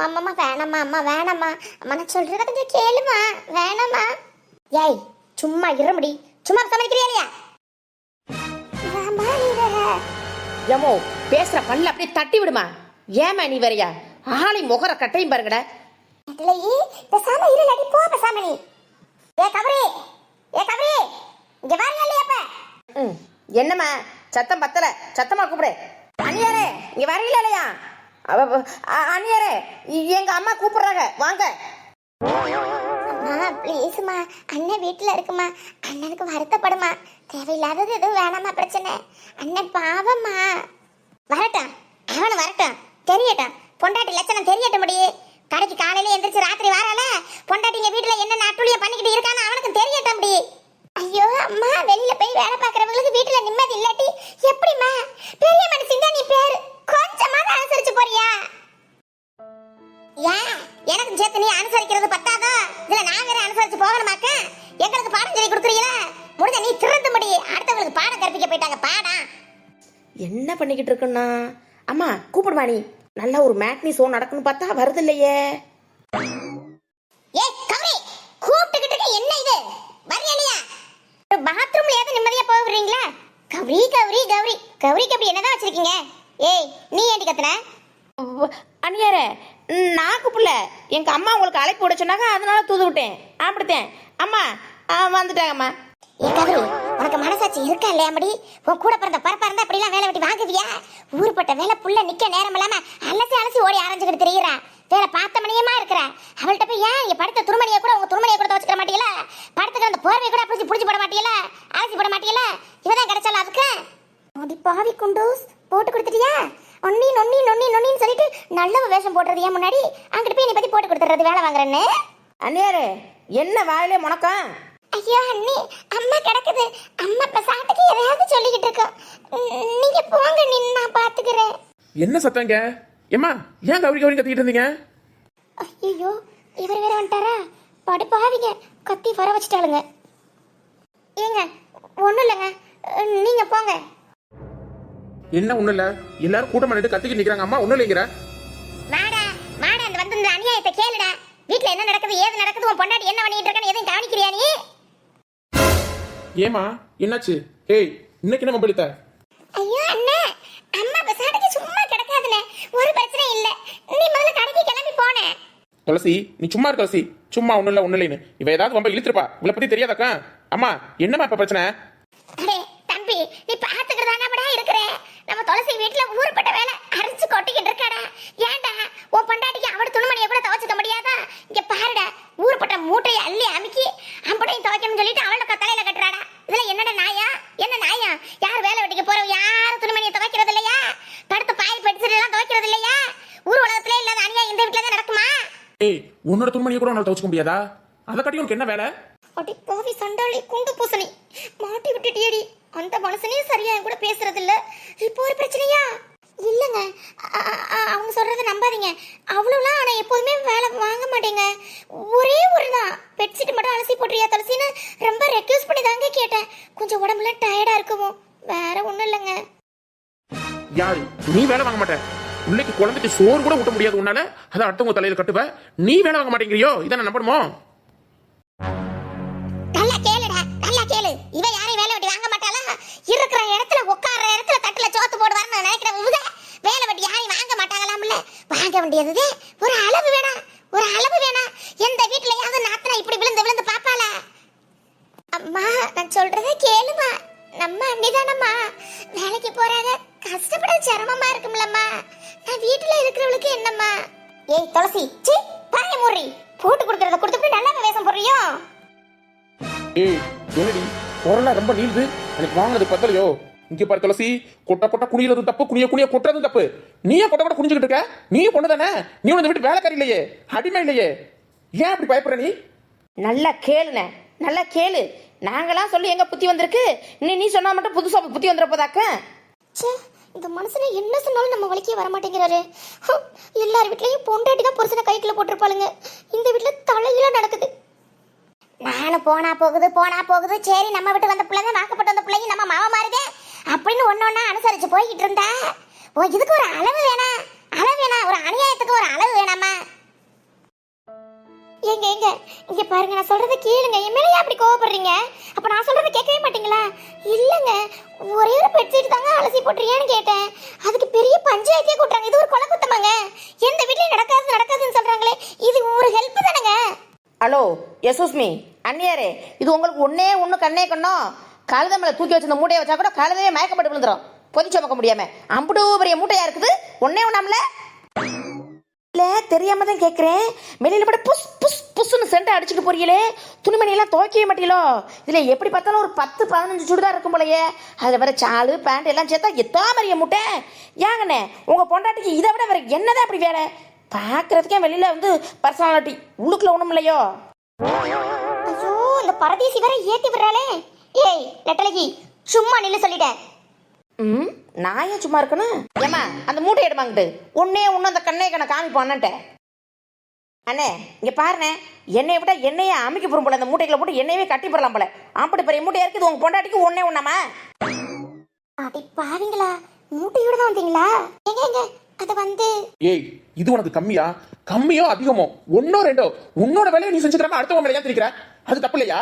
அம்மா அம்மா வேணாம்மா அம்மா வேணாம்மா அம்மா நான் சொல்றத கொஞ்சம் கேளுமா வேணாம்மா. ஏய் சும்மா இருமுடி, சும்மா சமைக்கிறியா இல்லையா? ஏமோ பேசுற பல்ல அப்படியே தட்டி விடுமா. ஏமா நீ வரையா ஆளை முகர கட்டையும் பாருங்கடா. பேசாம இரு லடி போ பேசாம நீ. ஏ கபரி இங்க வாங்க இல்லையாப்ப. என்னம்மா சத்தம் பத்தல, சத்தமா கூப்பிடு. அண்ணியாரே இங்க வரீங்களா இல்லையா? அண்ணியாரே எங்க அம்மா கூப்பிடுறாங்க வாங்க. அம்மா ப்ளீஸ்மா, அண்ணன் வீட்டுல இருக்குமா, அண்ணனுக்கு வருத்தப்படுமா, தேவையில்லாதது எதுவும் வேணாமா பிரச்சனை. அண்ணன் பாவம்மா. வரட்டும் அவனு வரட்டும், தெரியட்டும் பொண்டாட்டி லட்சணம் தெரியட்டும். முடியே கடைக்கு காலையில எந்திரிச்சு ராத்திரி வரால பொண்டாட்டிங்க வீட்டுல என்ன நாட்டுலிய பண்ணிக்கிட்டு இருக்கான்னு அவனுக்கு தெரியட்டும். அப்படி ஐயோ அம்மா, வெளியில போய் வேலை பாக்குறவங்களுக்கு வீட்டுல நிம்மதி இல்லாட்டி எப்படிமா? பெரிய மனுஷங்க நீ பேரு கொஞ்சமாவது அனுசரிச்சு போறியா? ஏன் எனக்கு சேர்த்து நீ அனுசரிக்கிறது பத்தாதா? இதுல நான் வேற அனுசரிச்சு போகணுமாக்க? எங்களுக்கு பாடம் சொல்லி கொடுக்குறீங்களா? முடிஞ்ச நீ திறந்து முடி, அடுத்தவங்களுக்கு பாடம் கற்பிக்க போயிட்டாங்க பாடம். என்ன பண்ணிக்கிட்டு இருக்குன்னா அம்மா கூப்பிடுவா. நீ நல்ல ஒரு மேட்னி ஷோ நடக்குன்னு பார்த்தா வருது இல்லையே. ஏய் கௌரி, கூப்பிட்டுக்கிட்டு என்ன இது? வரியா இல்லையா? பாத்ரூம்ல ஏதாவது நிம்மதியா போகிறீங்களா? கௌரி கௌரி கௌரி கௌரிக்கு அப்படி என்னதான் வச்சிருக்கீங்க? ஏய் நீ ஏண்டி கத்துன? அண்ணியாரே நான் கூப்பிடல, எங்க அம்மா உங்களுக்கு அழைப்பு விட சொன்னாங்க அதனால தூது விட்டேன். அப்படித்தேன் அம்மா வந்துட்டாங்கம்மா. ஏ கௌரி, உனக்கு மனசாட்சி இருக்கா இல்லையா? மடி உன் கூட பிறந்த பரப்பா இருந்தா அப்படிலாம் வேலை வெட்டி வாங்குவியா? ஊருப்பட்ட வேலை புள்ள நிக்க நேரம் இல்லாம அலசி ஓடி அரைஞ்சுக்கிட்டு தெரியுறா. வேலை பார்த்த மணியமா இருக்கிற அவள்கிட்ட போய் ஏன் இங்க படுத்த துருமணியை கூட உங்க துருமணியை கூட துவச்சுக்கிற மாட்டீங்களா? படுத்துட்டு அந்த போர்வை கூட பிடிச்சி போட மாட்டீங்களா? அலசி போட மாட்டீங்களா? இவதான் கிடைச்சாலும் அதுக்கு அடி பாவி குண்டூஸ் போட்டு கொடுத்துட்டியா? நொன்னி நொன்னி நொன்னி நொன்னின்னு சொல்லிட்டு நல்ல வேஷம் போடுறது ஏன் முன்னாடி அங்கிட்டு போய் நீ பத்தி போட்டு கொடுத்துறது வேலை வாங்குறேன்னு. அண்ணியாரே என்ன வாயிலே முனக்கம்? ஐயோ அண்ணி, அம்மா கிடக்குது, அம்மா பசாட்டுக்கு எதையாவது சொல்லிக்கிட்டு இருக்கோம், நீங்க போங்க, நான் பாத்துக்கிறேன். என்ன சத்தங்க? ஏம்மா ஏன் கௌரி கத்திக்கிட்டு இருந்தீங்க? ஐயோ இவர் வேற வந்துட்டாரா? படுப்பாவிங்க கத்தி வர வச்சுட்டாளுங்க. ஏங்க ஒண்ணும் இல்லைங்க, நீங்க போங்க. என்ன ஒண்ணு இல்ல, எல்லாரும் கூட்டம் பண்ணிட்டு கத்திக்கிட்டு நிக்கிறாங்க. அம்மா ஒண்ணு இல்லைங்கிற. வாடா அந்த வந்து இந்த அநியாயத்தை கேளுடா. வீட்ல என்ன நடக்குது ஏது நடக்குது, உன் பொண்டாட்டி என்ன பண்ணிட்டு இருக்கான்னு எதையும் கவனிக்கிறியா நீ? ஏமா என்னாச்சு? ஏய் இன்னைக்கு என்ன மொபைல்? ஐயோ அண்ணே, அம்மா பசாட்டுக்கு சும்மா கிடக்காதுனே, ஒரு பிரச்சனை இல்ல, நீ முதல்ல கடைக்கு கிளம்பி போனே. துளசி நீ சும்மா இருக்க துளசி, சும்மா ஒண்ணு இல்லைன்னு இவ ஏதாவது ரொம்ப இழுத்துருப்பா. இவளை பத்தி தெரியாதாக்கா? அம்மா என்னமா இப்ப பிரச்சனை? அடே தம்பி, நீ பாத்துக்கிறதானடா இருக்கிற. நம்ம துளசி வீட்டுல ஊர்பட்ட வேலை அரைச்சு கொட்டிக்கிட்டு இருக்காடா. ஏன்டா உன் பொண்டாட்டிக்கு அவட துணிமணியை கூட துவைச்சுக்க முடியாதா? இங்க பாருடா, ஊர்பட்ட மூட்டையை அள்ளி அமுக்கி அம்படையும் துவைக்கணும்னு சொல்லிட்டு அவளோட தலையில கட்டுறாடா. இதுல என்னடா நாயா? என்ன நாயா? யார் வேலை வெட்டிக்க போறோம்? யாரும் துணிமணியை துவைக்கிறது இல்லையா? படுத்த பாய் பெட்ஷீட் எல்லாம் துவைக்கிறது இல்லையா? ஊர் உலகத்திலே இல்லாத அநியாயம் இந்த வீட்டுல தான் நடக்குமா? ஏய் உன்னோட துணிமணியை கூட உன்னால துவைச்சுக்க முடியாதா? அதை கட்டி உனக்கு என்ன வேலை? அடி கோவி சண்டாளி குண்டு பூசணி, மாட்டி விட்டுட்டியடி. அந்த மனுஷனே சரியா என் கூட பேசுறது இல்ல, இப்போ ஒரு பிரச்சனையா? இல்லங்க, அவங்க சொல்றத நம்பாதீங்க. அவ்வளவுலாம் ஆனா எப்போதுமே வேலை வாங்க மாட்டேங்க. ஒரே ஒரு தான் பெட்ஷீட் மட்டும் அலசி போட்டுறியா துளசின்னு ரொம்ப ரெக்வெஸ்ட் பண்ணி தாங்க கேட்டேன். கொஞ்சம் உடம்புல டயர்டா இருக்குமோ, வேற ஒண்ணும் இல்லைங்க. யாரு நீ வேலை வாங்க மாட்டேன்? பிள்ளைக்கு குழந்தைக்கு சோறு கூட ஊட்ட முடியாது உன்னால, அதை அடுத்தவங்க தலையில கட்டுவ. நீ வேலை வாங்க மாட்டேங்கிறியோ? இதை நான் நம்பணுமோ? நல்லா கேளுடா, நல்லா கேளு. இவ யாரையும் வேலை வெட்டி வாங்க மாட்டாளா? இருக்கிற இடத்துல உட்கார்ற இடத்துல தட்டுல சோத்து போடுவாருன்னு நினைக்கிற இவங்க வேலை வெட்டி யாரையும் வாங்க மாட்டாங்களாம்ல. வாங்க வேண்டியது ஒரு அளவு வேணாம், ஒரு அளவு வேணாம். எந்த வீட்டுலயாவது நாத்தனா இப்படி விழுந்து பாப்பாளா? அம்மா நான் சொல்றத கேளுமா, நம்ம அண்ணிதானம்மா வேலைக்கு போறாங்க, கஷ்டப்பட சிரமமா இருக்கும்லம்மா. நான் வீட்டுல இருக்கிறவளுக்கு என்னம்மா? ஏய் துளசி, சி பாய மூடி போட்டு கொடுக்கறத கொடுத்துட்டு நல்லா வேஷம் போடுறியோ? ஏய் என்னடி கொரோனா ரொம்ப நீளுது, எனக்கு வாங்கினது பத்தலையோ? இங்க பாரு துளசி, கொட்ட குனியறது தப்பு, குனிய கொட்டுறதும் தப்பு. நீயே கொட்ட குனிஞ்சுக்கிட்டு இருக்க? நீ பொண்ணு தானே, நீ வந்து வீட்டு வேலைக்காரி இல்லையே, அடிமை இல்லையே, ஏன் அப்படி பயப்படுற நீ? நல்லா கேளுண்ணே, நல்லா கேளு. நாங்களாம் சொல்லி எங்க புத்தி வந்திருக்கு, நீ சொன்னா மட்டும் புதுசா புத்தி வந்துட போதாக்க? இந்த மனுஷனை என்ன சொன்னாலும் நம்ம வலிக்கே வர மாட்டேங்கிறாரு. எல்லார் வீட்லயும் பொண்டாட்டி தான் புருஷனை கைக்குள்ள போட்டிருப்பாளுங்க, இந்த வீட்டுல தலையில நடக்குது. நானும் போனா போகுது சரி, நம்ம விட்டு வந்த பிள்ளைங்க வாக்கப்பட்டு வந்த பிள்ளைங்க நம்ம மாவ மாறுதே அப்படின்னு ஒன்னொன்னா அனுசரிச்சு போய்கிட்டு இருந்தா, ஓ இதுக்கு ஒரு அளவு வேணா, அளவு வேணா, ஒரு அநியாயத்துக்கு ஒரு அளவு வேணாமா? ஏங்க ஏங்க இங்க பாருங்க, நான் சொல்றத கேளுங்க. என் மேல ஏன் அப்படி கோவப்படுறீங்க? அப்ப நான் சொல்றத கேட்கவே மாட்டீங்களா? இல்லங்க, ஒரே ஒரு பெட்ஷீட் தாங்க அலசி போட்டுறியான்னு கேட்டேன். அதுக்கு பெரிய பஞ்சாயத்தே கூட்டுறாங்க. இது ஒரு கொலை குத்தமாங்க? எந்த வீட்லயும் நடக்காதுன்னு சொல்றாங்களே, இது ஒரு ஹெல்ப் தானங்க? ஹலோ யசூஸ்மி அண்ணியாரே, இது உங்களுக்கு ஒன்னே ஒன்று கண்ணே கண்ணோம். கழுத மேலே தூக்கி வச்சிருந்த மூட்டையை வச்சா கூட கழுதையே மயக்கப்பட்டு விழுந்துடும். பொதி சுமக்க முடியாம அம்புடு பெரிய மூட்டையா இருக்குது. ஒன்னே ஒண்ணாமல இல்ல, தெரியாம தான் கேட்குறேன். வெளியில கூட புஷ் புஷ் புஷ்னு சென்ட் அடிச்சுட்டு போறீங்களே, துணிமணியெல்லாம் துவைக்கவே மாட்டீங்களோ? இதுல எப்படி பார்த்தாலும் ஒரு 10-15 சுடிதார் இருக்கும் போலயே. அதுல வேற சாலு பேண்ட் எல்லாம் சேர்த்தா எத்தாமரிய மூட்டை. ஏங்கண்ணே, உங்க பொண்டாட்டிக்கு இதை விட வேற என்னதான் அப்படி வேலை? பார்க்கறதுக்கே வெளியில வந்து பர்சனாலிட்டி, உள்ளுக்குள்ள ஒண்ணும் இல்லையோ? ஐயோ, இந்த பரதேசி வேற ஏத்தி விடுறாளே. ஏய் நெட்டலகி, சும்மா நில்லு சொல்லிட்டேன். நான் ஏன் சும்மா இருக்கணும்? ஏமா அந்த மூட்டை எடுமாங்கிட்டு ஒன்னே ஒன்று அந்த கண்ணே கண்ணை காமிப்பான்னுட்ட. அண்ணே இங்க பாருண்ணே, என்னைய விட என்னையே அமைக்க போறோம் போல. அந்த மூட்டைகளை போட்டு என்னையவே கட்டி போடலாம் போல. அப்படி பெரிய மூட்டையா இருக்குது உங்க பொண்டாட்டிக்கு ஒன்னே ஒண்ணாமா? அடி பாவீங்களா, மூட்டையோட தான் வந்தீங்களா? எங்க எங்க அது வந்து ஏய், இது உனக்கு கம்மியா? கம்மியோ அதிகமோ? ஒன்னோ ரெண்டோ? உன்னோட வேலையை நீ செஞ்சுக்கிறாம அடுத்தவங்க வேலையா திரிக்கிற? அது தப்பு இல்லையா?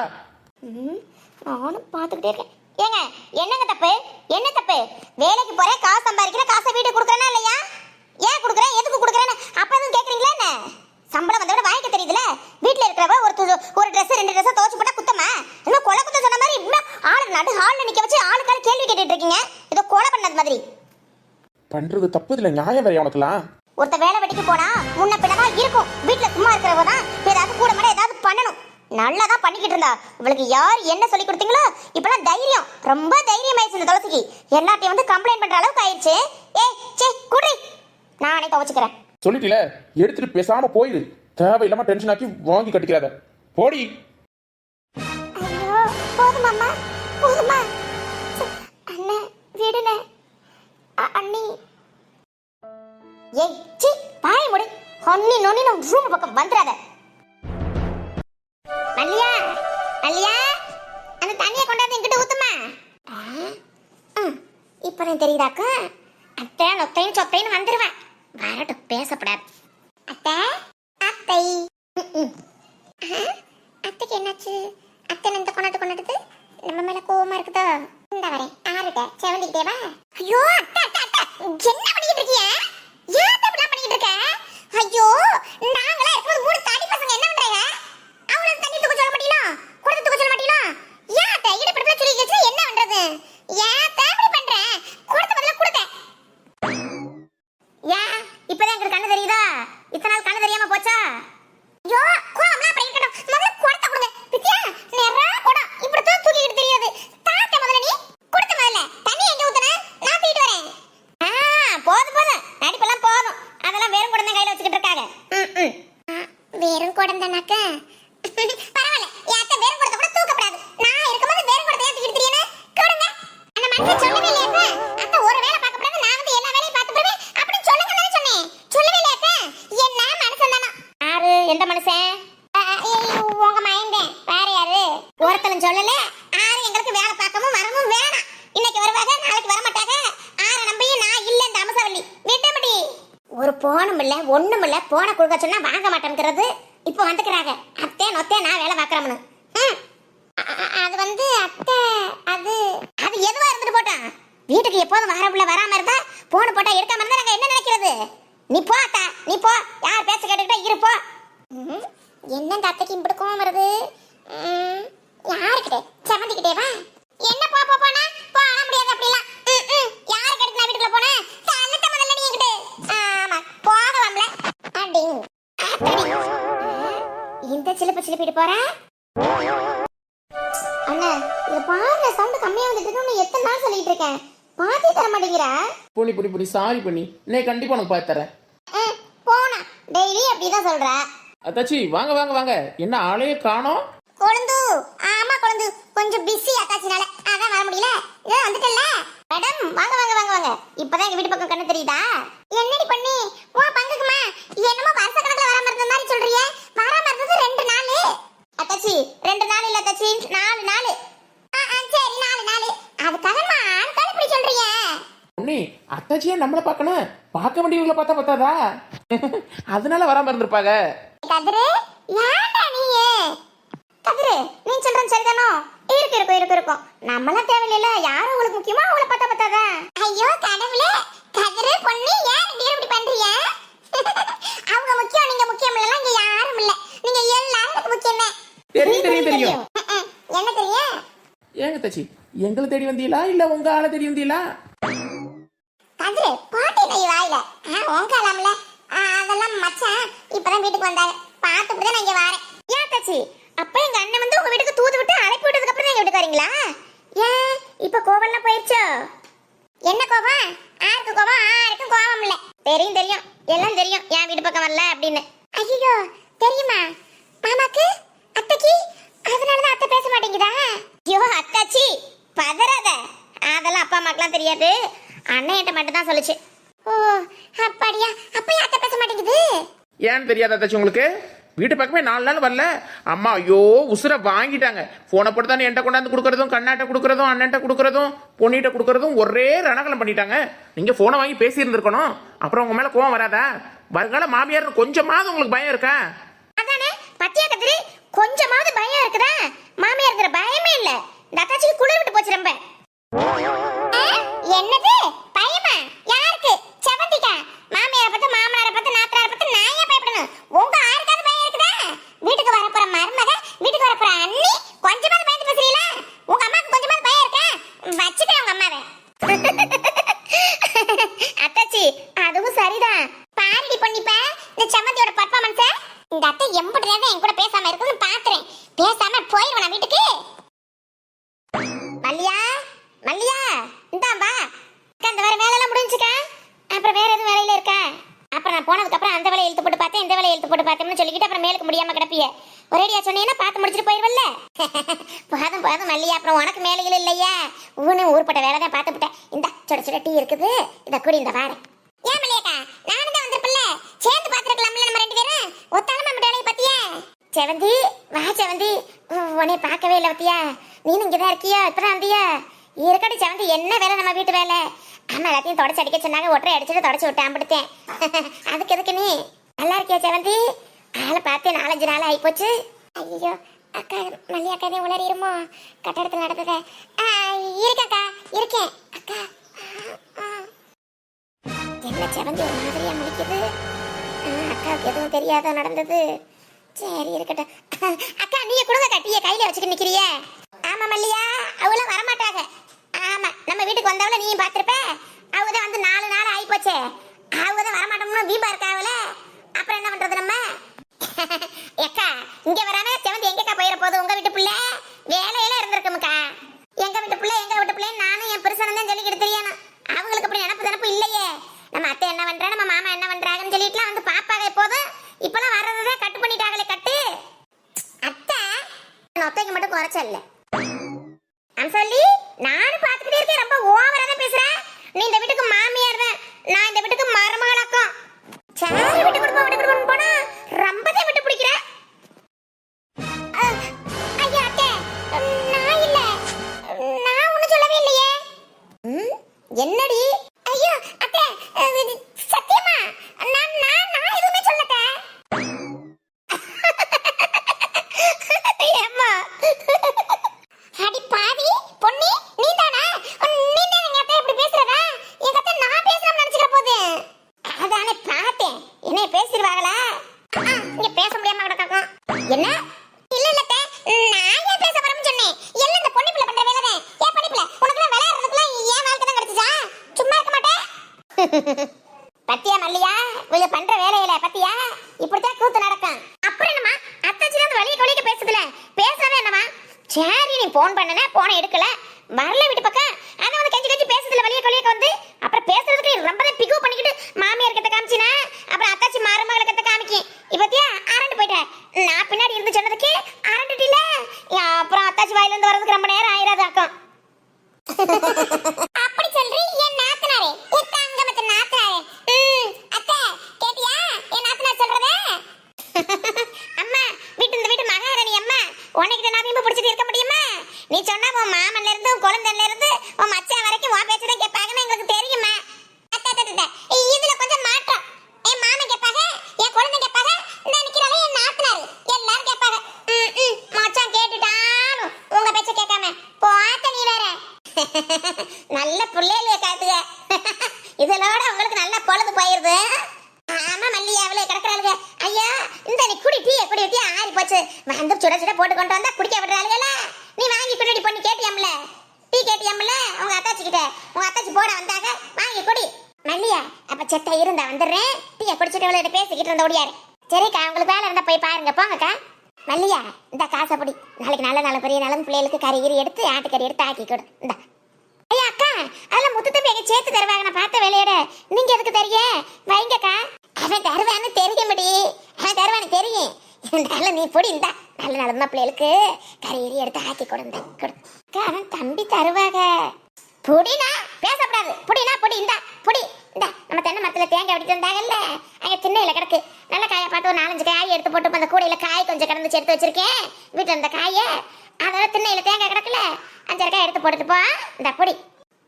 நானும் பாத்துக்கிட்டே இருக்கேன். ஏங்க என்னங்க தப்பு? என்ன தப்பு? வேலைக்கு போறேன், காசு சம்பாதிக்கிறேன், காசை வீட்டுக்கு கொடுக்குறேனா இல்லையா? ஏன் கொடுக்குறேன், எதுக்கு கொடுக்குறேன்னு அப்ப எதுவும் கேட்குறீங்களா என்ன? சம்பளம் வந்தவரை வாங்கிக்க தெரியுதுல. வீட்டில் இருக்கிறவ ஒரு ட்ரெஸ் 2 ட்ரெஸ் துவச்சு போட்டா குத்தமா? இன்னும் கொலை குத்த சொன்ன மாதிரி இன்னும் ஆளு நடு ஹாலில் நிக்க வச்சு ஆளுக்கால கேள்வி கேட்டுட்டு இருக்கீங்க. ஏதோ கொலை பண்ணது மாதிரி. பண்றது தப்பு இல்ல, நியாயம் வேற உனக்குலாம். ஒருத்த வேலை வெட்டிக்கு போனா முன்ன பின்னதான் இருக்கும். வீட்டுல சும்மா இருக்கிறவ தான் ஏதாவது கூட மாட ஏதாவது பண்ணணும். நல்லா தான் பண்ணிக்கிட்டு இருந்தா. இவளுக்கு யார் என்ன சொல்லி கொடுத்தீங்களோ இப்பெல்லாம் தைரியம், ரொம்ப தைரியம் ஆயிடுச்சு இந்த துளசிக்கு. எல்லாத்தையும் வந்து கம்ப்ளைண்ட் பண்ற அளவுக்கு ஆயிடுச்சு. ஏய் சே குடி, நானே துவச்சுக்கிறேன். சொல்லிட்டீல, எடுத்துட்டு பேசாம போயிடு. தேவையில்லாம டென்ஷன் ஆக்கி வாங்கி கட்டிக்கிறாத. போடி. ஐயோ போதுமாம்மா, போதுமா? அண்ணே விடுனே. அண்ணி ஏய் சி பாய் முடி. ஒன்னி நொன்னி ரூம் பக்கம் வந்துடாத. மல்லியா மல்லியா, அந்த தண்ணியை கொண்டாந்து என்கிட்ட ஊத்துமா. இப்பதான் தெரியுதாக்கா? அத்தை நொத்தையும் சொத்தையும் வந்துருவேன். வரட்டும், பேசப்படாது. அத்தை அத்தை அத்தைக்கு என்னாச்சு? அத்தை இந்த கொண்டாடுது நம்ம மேல கோவமா இருக்குதோ? இந்த வரேன் ஆறுக செவண்டிக்கிட்டே வா. ஐயோ அத்தை அத்தை அத்தை, என்ன பண்ணிட்டு இருக்கீங்க? ஏன் தப்பு பண்ணிட்டு இருக்க? ஐயோ, நாங்களா இருக்கும்போது 3 தாடி பசங்க என்ன பண்றாங்க? அவளை தண்ணி தூக்க சொல்ல மாட்டீங்களா? குடத்தை தூக்க சொல்ல மாட்டீங்களா? ஏன் அத்தை இடுப்புல சுருக்கி வச்சு என்ன பண்றது? ஏன் அத்தை இப்படி பண்ற? குடத்தை பதிலா குடுத்த. ஏன் இப்பதான் எனக்கு கண்ணு தெரியுதா? இத்தனை நாள் கண்ணு தெரியாம போச்சா? ஐயோ கோவம்லாம் அப்புறம் இருக்கட்டும், முதல்ல குடத்தை கொடுங்க. பித்தியா நேரா குடம் இப்படி தூக்கிக்கிட்டு தெரியாது. தாத்த முதல்ல நீ குடுத்த முதல்ல தண்ணி எங்க ஊத்துன? நான் தூக்கிட்டு வரேன். போதும் போதும், நடிப்பெல்லாம் போதும். அதெல்லாம் வெறும் குடம் தான் கையில வச்சுக்கிட்டு இருக்காங்க. வெறும் குடம் தானாக்க பரவாயில்ல. ஏத்த வெறும் குடத்தை கூட தூக்கப்படாது. நான் இருக்கும்போது வெறும் குடத்தை ஏத்திக்கிட்டு தெரியணும். கொடுங்க. அந்த மனுஷன் சொல்லவே இல்லையா? அத்தை ஒரு வேலை பார்க்க கூடாது, நான் வந்து எல்லா வேலையும் பார்த்து போடுவேன் அப்படின்னு சொல்லுங்க தானே சொன்னேன். சொல்லவே இல்லையா? என்ன மனுஷன் தானா? யாரு? எந்த மனுஷன்? உங்க மைண்டே வேற யாரு? ஒருத்தலும் சொல்லல. ஆறு எங்களுக்கு வேலை பார்க்கவும் வரவும் வேணாம். இன்னைக்கு வருவாங்க, நாளைக்கு வர மாட்டாங்க. ஆற நம்பியும் நான் இல்ல. இந்த அமசவள்ளி விட்டபடி ஒரு போனும் இல்ல ஒண்ணும் இல்ல. போன கொடுக்க சொன்னா வாங்க மாட்டேங்கிறது. இப்போ வந்துக்கிறாங்க அத்தை நொத்தே நான் வேலை பார்க்கறோம்னு. அது வந்து அத்தை அது அது எதுவா இருந்துட்டு போட்டான். வீட்டுக்கு எப்போதும் வரப்புல வராம இருந்தா போன் போட்டா எடுக்காம இருந்தா நாங்க என்ன நினைக்கிறது? நீ போ அத்தா, நீ போ. யார் பேச்ச கேட்டுக்கிட்டா இருப்போ. என்ன இந்த அத்தைக்கு இப்படி கோவம் வருது? யாருக்கிட்டே? செவந்திக்கிட்டே வா. என்ன போ போ போனா போக முடியாது அப்படிலாம். யாரு கேட்டு நான் வீட்டுக்குள்ள போனேன்? தள்ளட்ட முதல்ல நீ என்கிட்ட. ஆமா போகலாம்ல. அடிங் இந்த சிலிப்பிட்டு போற அண்ணா. இத பாருங்க, சவுண்ட் கம்மியா வந்துட்டு இருக்கு. எத்தனை நாள் சொல்லிட்டு இருக்கேன், பாத்தி தர மாட்டேங்கிற. பொடி சாரி பண்ணி இன்னைக்கு கண்டிப்பா உனக்கு பார்த்து தரேன். போனா டெய்லி அப்படிதான் சொல்ற. அத்தாச்சி வாங்க வாங்க வாங்க. என்ன ஆளையே காணோம்? கொழுந்து. ஆமா கொழுந்து, கொஞ்சம் பிஸி அத்தாச்சினால அதான் வர முடியல. இதோ வந்துட்டல்ல மேடம். வாங்க வாங்க வாங்க வாங்க. இப்பதான் எங்க வீட்டு பக்கம் கண்ணு தெரியுதா? என்னடி பண்ணி உன் பங்குக்குமா என்னமோ வருஷ கணக்குல வராம இருந்த மாதிரி சொல்றியே? வராம இருந்தது 2 நாள் அத்தாச்சி. 2 நாள் இல்ல அத்தாச்சி, 4 நாள். சரி 4 நாள். அதுக்காக நான் இப்படி சொல்றீங்க? பொன்னி அத்தாச்சியே நம்மளை பார்க்கணும், பார்க்க வேண்டியவங்களை பார்த்தா பார்த்தாதா? அதனால வராம இருந்திருப்பாங்க. கதிரு ஏன்டா நீ கதிரு நீ சொல்றது சரிதானோ? இருக்கும் நம்மளாம் தேவையில்ல, யாரும் உங்களுக்கு முக்கியமா அவங்கள பார்த்தா பார்த்தாதா? ஐயோ கடவுளே, கதிரு பொண்ணு ஏன் இப்படி பண்றீங்க? அவங்க முக்கியம், நீங்க முக்கியம் இல்ல, இங்க யாரும் இல்ல, நீங்க எல்லாரும் எனக்கு முக்கியமே. தெரியும். என்ன தெரியும்? ஏங்க தாச்சி, எங்களை தேடி வந்தீங்களா இல்ல உங்க ஆளை தேடி வந்தீங்களா? கதிரு பாட்டி நீ வாயில உங்க ஆளாம்ல, அதெல்லாம் மச்சான் இப்பதான் வீட்டுக்கு வந்தாங்க, பார்த்துட்டு தான் நான் இங்க வரேன். ஏன் தாச்சி, அப்ப எங்க அண்ணன் வந்து உங்க வீட்டுக்கு தூது விட்டு அழைப்பு விட்டதுக்கு அப்புறம் தான் எங்க வீட்டுக்கு வரீங்களா? ஏன் இப்ப கோவம்லாம் போயிடுச்சோ? என்ன கோவம்? ஆருக்கு கோவம்? ஆருக்கும் கோவம் இல்ல. தெரியும் எல்லாம் தெரியும் என் வீட்டு பக்கம் வரல அப்படின்னு. ஐயோ தெரியுமா மாமாக்கு அத்தைக்கு? அதனாலதான் அத்தை பேச மாட்டேங்குதா? ஐயோ அத்தாச்சி பதறாத, அதெல்லாம் அப்பா அம்மாக்கெல்லாம் தெரியாது, அண்ணன் என்கிட்ட மட்டும் தான் சொல்லுச்சு. ஓ அப்படியா, அப்ப அத்தை பேச மாட்டேங்குது? ஏன்னு தெரியாதா தாச்சி உங்களுக்கு? வீட்டு பக்கமே 4 நாள் வரல, அம்மா ஐயோ உசுரை வாங்கிட்டாங்க. போனை போட்டு தானே என்கிட்ட கொண்டாந்து கொடுக்கறதும், கண்ணாட்ட கொடுக்கறதும், அண்ணன்ட்ட கொடுக்கறதும், பொண்ணிட்ட கொடுக்கறதும் ஒரே ரணகலம் பண்ணிட்டாங்க. நீங்க போனை வாங்கி பேசி இருந்திருக்கணும், அப்புறம் உங்க மேல கோவம் வராதா? வருங்கால மாமியார் கொஞ்சமாவது உங்களுக்கு பயம் இருக்கா? அதானே பத்தியா கதிரி, கொஞ்சமாவது பயம் இருக்குதா? மாமியார் பயமே இல்ல, இந்த அத்தாச்சிக்கு குளிர் விட்டு போச்சு ரொம்ப. என்னது பயமா? யாருக்கு? செவந்திக்கா? மாமியாரை பார்த்து, மாமனாரை பார்த்து, நாத்தனாரை பார்த்து நான் ஏன் பயப்படணும்? உங்க ஆருக்காவது பயம் இருக்குதா? வீட்டுக்கு வரப்போற மருமக, வீட்டுக்கு வரப்போற அண்ணி கொஞ்சமாவது பயந்து பேசுறீங்களா? உங்க அம்மாக்கு கொஞ்சமாவது பயம் இருக்கா? வச்சுட்டேன் உங்க அம்மாவை. அத்தாச்சி அதுவும் சரிதான். பாருடி பொண்ணிப்ப இந்த செவந்தியோட பர்ஃபார்மன்ஸ். இந்த அத்தை எம்புட்டு நேரம் என் கூட பேசாம இருக்குன்னு பாக்குறேன். பேசாம போயிருவா வீட்டுக்கு. மல்லியா மல்லியா இந்தாம்பா, அந்த வர வேலையெல்லாம் முடிஞ்சுக்கா? அப்புறம் வேற எதுவும் வேலையில இருக்கா? அப்புறம் நான் போனதுக்கு அப்புறம் அந்த வேலையை இழுத்து போட்டு பார்த்தேன், இந்த வேலையை இழுத்து போட்டு பார்த்தேன்னு சொல்லிக்கிட்டு அப்புறம் மேலுக்கு முடியாம கிடப்பிய. ஒரேடியா சொன்னீங்கன்னா பார்த்து முடிச்சுட்டு போயிருவல்ல. போதும் மல்லியா, அப்புறம் உனக்கு மேலைகள் இல்லையா? ஊர்பட்ட வேலை தான் பார்த்துக்கிட்டேன். இந்த சுட டீ இருக்குது, இதை கூடி இந்த வாரேன். ஏன் மல்லியாக்கா, நானும் தான் வந்திருப்பல்ல, சேர்ந்து பார்த்துருக்கலாம்ல நம்ம 2 பேரும். ஒத்தாலும் நம்ம வேலையை பத்தியா? செவந்தி வா செவந்தி, உன்னை பார்க்கவே இல்லை பத்தியா? நீனும் இங்கதான் இருக்கியா? இப்பதான் வந்தியா? இருக்கடி செவந்தி, என்ன வேலை நம்ம வீட்டு வேலை? ஆமா எல்லாத்தையும் தொடச்சு அடிக்க சொன்னாங்க, ஒற்றை அடிச்சுட்டு தொடச்சு விட்டு அம்பிடுத்தேன். அதுக்கு எதுக்கு நீ? நல்லா இருக்கியா செவந்தி? ஆளை பார்த்து 4-5 நாள் ஆயிப்போச்சு. ஐயோ அக்கா, மல்லியாக்கா தான் உளறிடுமோ கட்டடத்தில் நடந்தத? இருக்கேன்க்கா இருக்கேன். அக்கா என்ன செவந்தி ஒரு மாதிரியா முடிக்குது? அக்காவுக்கு எதுவும் தெரியாத நடந்தது. சரி இருக்கட்டும். அக்கா நீங்க கொடுங்க, கட்டிய கையில வச்சுட்டு நிக்கிறிய? ஆமா மல்லியா, அவள வரமாட்டாங்க. ஆமா நம்ம வீட்டுக்கு வந்தவள நீயும் பாத்திருப்ப, அவதான் வந்து 4 நாள் ஆயிப்போச்சே, அவதான் வரமாட்டோம்னு வீம்பா இருக்காவல. அப்புறம் என்ன பண்றது நம்ம? அக்கா இங்க வராம செவந்தி எங்கக்கா போயிட போகுது? உங்க வீட்டு பிள்ளை வேலையில இருந்திருக்குமுக்கா. எங்க வீட்டு பிள்ளை நானும் என் பெருசனம் தான் சொல்லிக்கிட்டு தெரியணும். அவங்களுக்கு அப்படி நினப்பு இல்லையே. நம்ம அத்தை என்ன பண்றா, நம்ம மாமா என்ன பண்றாங்கன்னு சொல்லிட்டுலாம் வந்து பாப்பாங்க. எப்போதும் இப்பெல்லாம் வர்றதுதான் கட்டு பண்ணிட்டாங்களே கட்டு. அத்தை ஒத்தைக்கு மட்டும் குறைச்ச இல்ல சொல்லி நானும் பாத்துக்கிட்டே இருக்கேன். ரொம்ப ஓவரா தான் பேசுறேன். நீ இந்த வீட்டுக்கு மாமியார் தான், நான் இந்த வீட்டுக்கு மருமகளாக்கும். சாரி விட்டு கொடுப்போம் போனா ரொம்ப தான் விட்டு பிடிக்கிற. ஐயா அத்தை, நான் இல்ல, நான் ஒண்ணும் சொல்லவே இல்லையே. என்னடி? ஐயோ அத்தை, சத்தியமா நான் எதுவுமே சொல்லட்ட. ஏம்மா அடி பாவி பொன்னி, நீதானா? நீதான் எங்க அத்தை இப்படி பேசுறதா? எங்க அத்தை நான் பேசுறேன்னு நினைச்சுக்கிற போது அதானே பார்த்தேன். என்ன பேசிடுவாங்களா? இங்க பேச முடியாம கிடக்கும். என்ன? இல்ல அத்தை, நான் ஏன் பேச வரேன்னு சொன்னேன். எல்லாம் இந்த பொண்ணு பிள்ளை பண்ற வேலை தான். ஏன் பொண்ணு பிள்ளை உனக்கு விளையாடுறதுக்குலாம் ஏன் வாழ்க்கை தான் கிடைச்சா? சும்மா இருக்க மாட்டேன். பத்தியா மல்லியா, இவங்க பண்ற வேலையில பத்தியா? இப்படித்தான் கூத்து நடக்கும். அப்புறம் என்னமா அத்தாச்சி தான் வழிய கொலிக்க பேசுதுல, பேசாம என்னமா? சரி நீ போன் பண்ணன, போனை எடுக்கல, வரல வீட்டு பக்கம், அதை வந்து கெஞ்சி பேசுதுல வழிய கொலிக்க வந்து. அப்புறம் பேசுறதுக்கு ரொம்ப பிகு பண்ணிக்கிட்டு மாமியார் கிட்ட காமிச்சினா அப்புறம் அத்தாச்சி மருமகளை கிட்ட காமிக்கும். இப்பத்தியா அரண்டு போயிட்டேன். நான் பின்னாடி இருந்து சொன்னதுக்கு அரண்டுட்டில, அப்புறம் அத்தாச்சி வாயில இருந்து வரதுக்கு ரொம்ப நேரம் ஆயிராது ஆக்கும். அப்படி சொல்றீ என் நாத்தனாரே, என் தங்கமத்து நாத்தனாரே. அத்தை கேட்டியா என் நாத்தனார் சொல்றத? அம்மா இந்த வீட்டு மகாராணி அம்மா, உனக்கிட்ட நான் வீம்பு பிடிச்சிட்டு இருக்க முடியுமா? நீ சொன்னா உன் மாமன்ல இருந்து, உன் குழந்தைல இருந்து, உன் மச்சான் வரைக்கும் உன் பேச்சதான் கேட்பாங்கன்னு எங்களுக்கு தெரியுமா? வச்சுக்கிட்ட உங்க அத்தாச்சி போட வந்தாங்க வாங்கி குடி. மல்லியா அப்ப செத்த இருந்தா வந்துடுறேன். டீயை குடிச்சிட்டு இவளோட பேசிக்கிட்டு இருந்த ஓடியாரு. சரிக்கா உங்களுக்கு வேலை இருந்தா போய் பாருங்க போங்கக்கா. மல்லியா இந்த காசை பிடி. நாளைக்கு நல்ல பெரிய நலன் பிள்ளைகளுக்கு கறி கறி எடுத்து ஆட்டுக்கறி எடுத்து ஆக்கி கொடு. இந்த ஐயா அக்கா அதெல்லாம் முத்து தம்பி எங்க சேர்த்து தருவாங்க. நான் பார்த்த வேலையோட நீங்க எதுக்கு தெரிய வைங்கக்கா. அவன் தருவான்னு தெரியும்படி. அவன் தருவான்னு தெரியும். இருந்தாலும் நீ பொடி இந்தா நல்ல நலமா பிள்ளைகளுக்கு கறி கறி எடுத்து ஆக்கி கொடுங்க கொடு. அவன் தம்பி தருவாங்க. பொடினா பேசப்படாது. பொடினா பொடி இந்தா பொடி இந்தா. நம்ம தென்னை மரத்துல தேங்காய் வெடிட்டு வந்தாங்கல்ல அங்க திண்ணையில கிடக்கு. நல்ல காயை பார்த்து ஒரு 4-5 காய் எடுத்து போட்டு அந்த கூடையில காய் கொஞ்சம் கிடந்துச்சு எடுத்து வச்சிருக்கேன். வீட்டுல இருந்த காயை அதோட திண்ணையில தேங்காய் கிடக்குல 5 காய் எடுத்து போட்டுட்டு போ. இந்த பொடி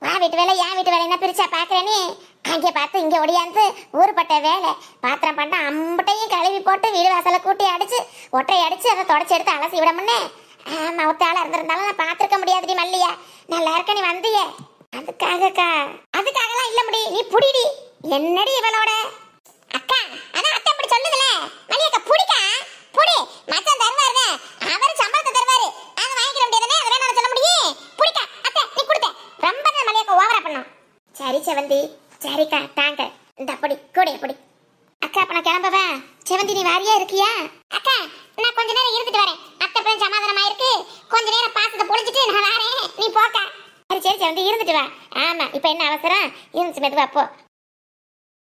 வா வீட்டு வேலை என் வீட்டு வேலை என்ன பிரிச்சா பாக்குறேன்னு அங்கே பார்த்து இங்கே ஒடியாந்து ஊருப்பட்ட வேலை பாத்திரம் பண்ண அம்பட்டையும் கழுவி போட்டு வீடு வாசலை கூட்டி அடிச்சு ஒற்றை அடிச்சு அதை தொடச்சி எடுத்து அலசி விட முன்னே மவுத்தால இருந்திருந்தாலும் நான் பார்த்துருக்க முடியாதுடி மல்லியா. நல்லா இருக்க நீ வந்திய அதுக்காகலாம் இல்ல முடி. நீ புடிடி என்னடி இவளோட அக்கா. அதான் அத்தை அப்படி சொல்லுதுல மல்லியக்கா புடிக்கா புடி. மச்சான் தருவாரு அவர் சம்பளத்தை தருவாரு. நாங்க வாங்கிக்கிற முடியாதுனே அதெல்லாம் நான் சொல்ல முடியும். புடிக்கா அத்தை நீ கொடுத்த ரொம்ப மல்லியக்கா ஓவரா பண்ணும். சரி செவந்தி சரிக்கா தாங்க இந்த அப்படி கூட அப்படி. அக்கா அப்ப நான் கிளம்பவா. செவந்தி நீ வாரியா இருக்கியா? அக்கா நான் கொஞ்ச நேரம் இருந்துட்டு வரேன். அத்தை பேர் சமாதானமா இருக்கு. கொஞ்ச நேரம் பாசத்தை பொழிஞ்சிட்டு நான் வரேன். நீ போக்கா. சரி சரி செவந்தி இருந்துட்டு வா. ஆமா இப்ப என்ன அவசரம் இருந்துச்சு மெதுவா போ.